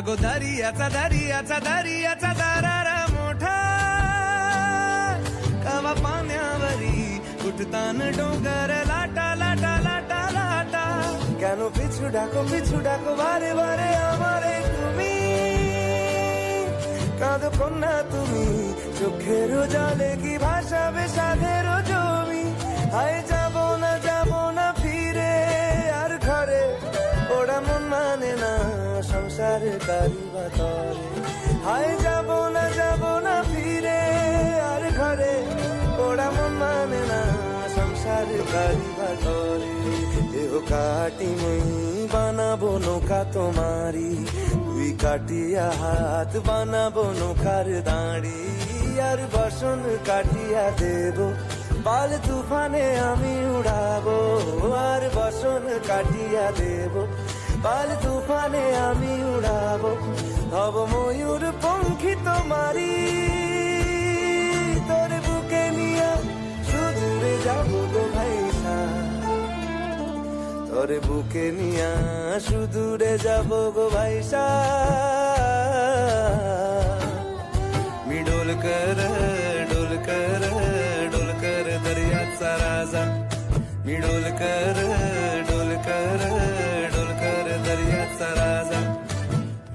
गो दर्याचा दर्याचा दर्याचा दरारा मोठा कवा पाण्यावरी उठतान डोंगर लाटा लाटा लाटा लाटा কেন পিছু ডাকো বারে বারে আমারে তুমি কাঁদো কন্যা তুমি চোখের জলে কি ভাসাবে সাধের জমি হায় যাব না ফিরে আর ঘরে ওরা মন মানে না সংসার কারিবা তরে হায় যাব না ফিরে আর ঘরে ওরা মন মানে না সংসার কারিবা তরে দেহ কাটি মই বানাবো নৌকা তোমারি তুই কাটিয়া হাত বানাবো নৌকার দাঁড়ি আর বসন কাটিয়া দেব পাল তুফানে আমি উড়াবো আর বসন কাটিয়া দেব পাল তুফানে আমি উড়াবো হব ময়ূর পঙ্খী তোমারি তোর বুকে নিয়া সুদূরে যাবো গো ভাইসা তোর বুকে নিয়া সুদূরে যাবো গো ভাইসা मी डोलकर दर्याचा राजा मी डोलकर दर्याचा राजा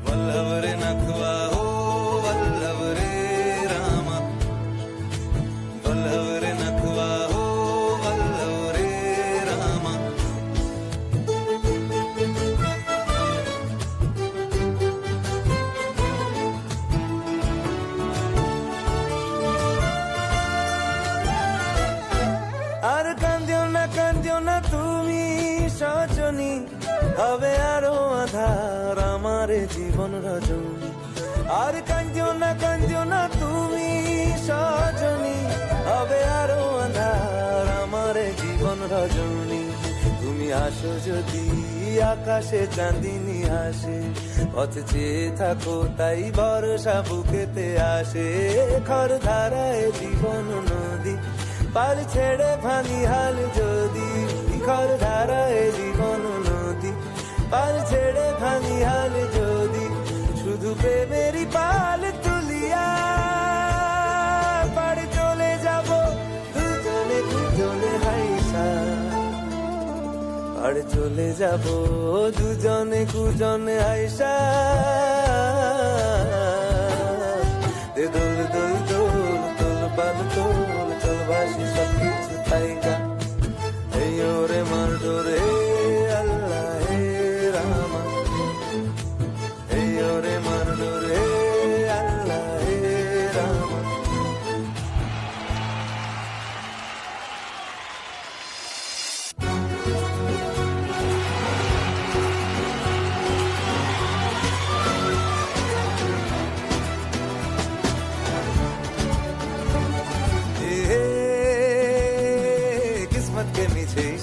वल्लभ रे नखवा हो वल्लभ रे रामा वल्लभ रे नखवा हो वल्लभ रे रामा আর কান্দিও না তুমি সজনী হবে আরো আধার আমার জীবন রজনী আর কান্দিও না তুমি সজনী হবে আরো আধার আমার জীবন রজনী তুমি আসো যদি আকাশে চাঁদিনী হাসে পথ চেয়ে থাকো তাই ভরসা বুকেতে আসে খর ধারায় জীবন নদী পাল ছেড়ে ভাঙি হাল যদি খর ধারায় জীবন নদী পাল ছেড়ে ভাঙি হাল যদি শুধু প্রেমেরই পাল তুলিয়া পাড়ে চলে যাব দুজনে হাইসা পাড়ে চলে যাব দুজনে হাইসা দে দোল দোল দোল দোল পাল দোল চল বাসি সব কিছু তাইকা এই ওরে মার ডোরে আল্লাহ হে রামা এই ওরে মার ডোরে আল্লাহ হে রামা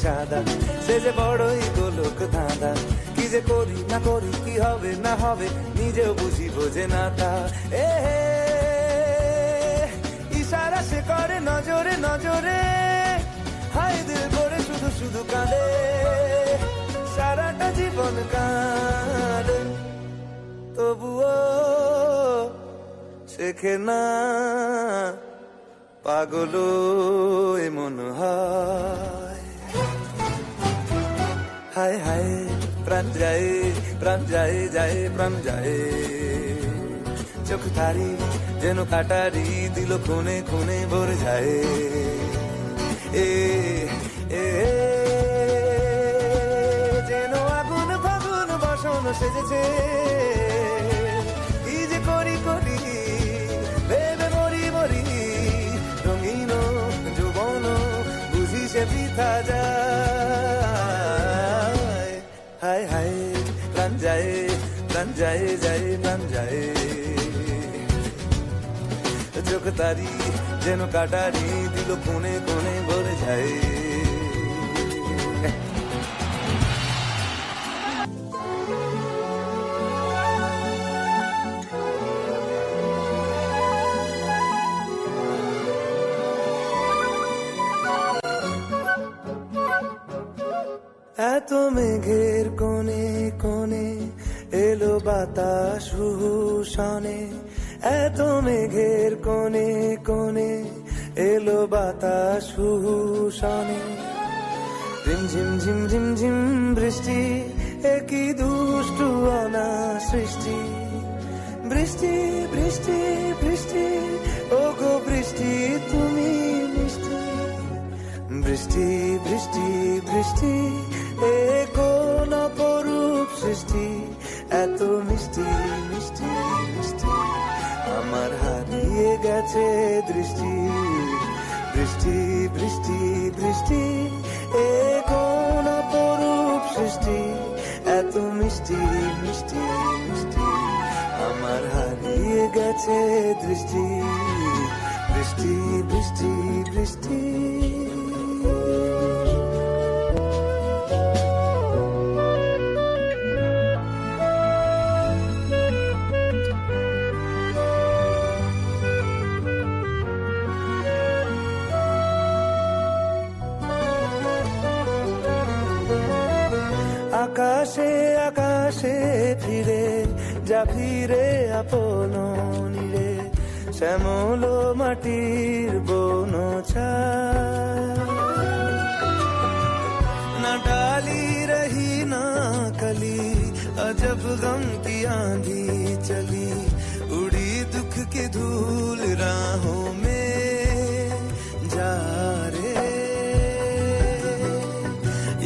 সাদা সে যে বড়ই গোলক ধাঁধা কি যে করি না করি কি হবে না হবে নিজেও বুঝি বোঝে না তা ইশারা সে করে নজরে নজরে হাই দিল করে শুধু কাঁদে সারাটা জীবন কাঁদে তবুও শেখে না পাগলো এমন হয় হায় হায় প্রাণ যায় প্রাণ যায় চোখ তারি যেন কাটারি দিল খুনে খুনে ভরে যায় যেন আগুন ফাগুন বসন সেজেছে কি যে করি ভেবে মরি রঙিন যৌবন বুঝি সে বৃথা যায় হায় হায় প্রাণ যায় প্রাণ যায় চোখ তারি যেন কাটারি দিল কোনে কোনে ভরে যায় এত মেঘের কোনে কোনে এলো বা বাতাস হুহুশনে, এত মেঘের কোণে কোণে এলো বাতাস হুহুশনে। রিমঝিম ঝিম ঝিম ঝিম বৃষ্টি, একই দুষ্টু অনা সৃষ্টি। বৃষ্টি বৃষ্টি বৃষ্টি, ও গো বৃষ্টি তুমি মিষ্টি। বৃষ্টি বৃষ্টি বৃষ্টি, এ কোন অপরূপ সৃষ্টি, এত মিষ্টি মিষ্টি মিষ্টি, আমার হারিয়ে গেছে দৃষ্টি। বৃষ্টি বৃষ্টি বৃষ্টি, এ কোন অপরূপ সৃষ্টি, এত মিষ্টি মিষ্টি মিষ্টি, আমার হারিয়ে গেছে দৃষ্টি। বৃষ্টি বৃষ্টি বৃষ্টি। আকাশে আকাশে ফিরে যা, ফিরে আপন নীড়ে, শ্যামল মাটির বন ना डाली रही ना कली, अजब गम की आंधी चली, उड़ी दुख की धूल राहों में जा रे।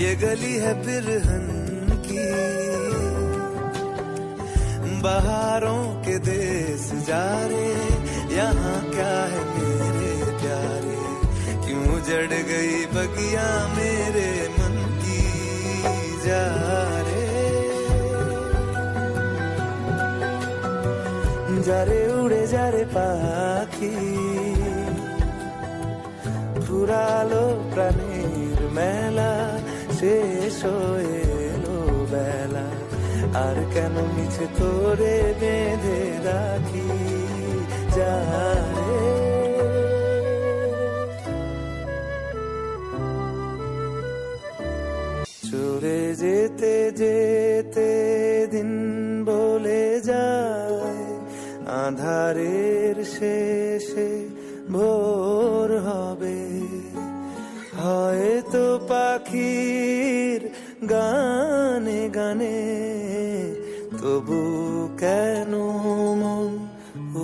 ये गली है बिरहन की, बहारों के देश जा रे, यहाँ क्या है मेरे प्यारे, क्यों जड़ गई बगिया मेरे मन की जा रे। যারে উড়ে যারে পাখি, ফুরালো প্রাণের মেলা, শেষ হয়ে এলো বেলা, আর কেন মিছে তোরে বেঁধে রাখি যারে। চলে যেতে যেতে দিন বলে যায়, আঁধারের শেষে ভোর হবে, হয়তো পাখির গানে গানে, তবু কেন মন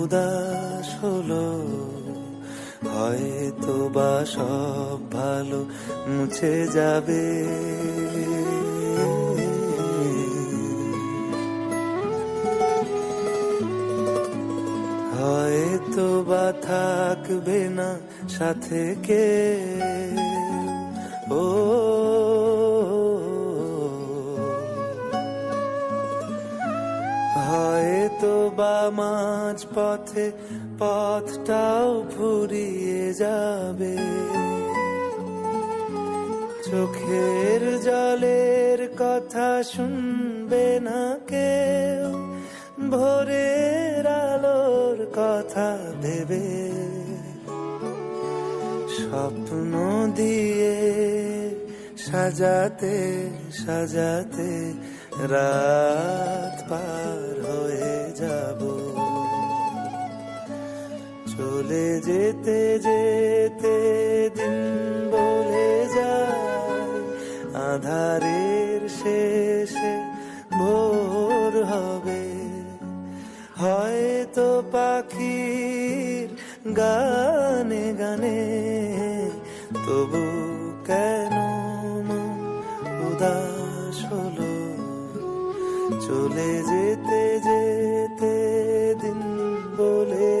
উদাস হলো, হয়তো বা সব ভালো মুছে যাবে। হয়তো বা থাকবে না সাথে কে, ও হয়তো বা মাঝ পথে পথটাও ফুরিয়ে যাবে, চোখের জলের কথা শুনবে না কেউ, ভোরের আলোর কথা ভেবে স্বপ্ন দিয়ে সাজাতে সাজাতে রাত পার হয়ে যাব। চলে যেতে যেতে দিন বলে যায়, আঁধারের শেষে ভোর হবে, হয়তো পাখির গানে গানে, তবু কেন মন উদাস হলো, চলে যেতে যেতে দিন বলে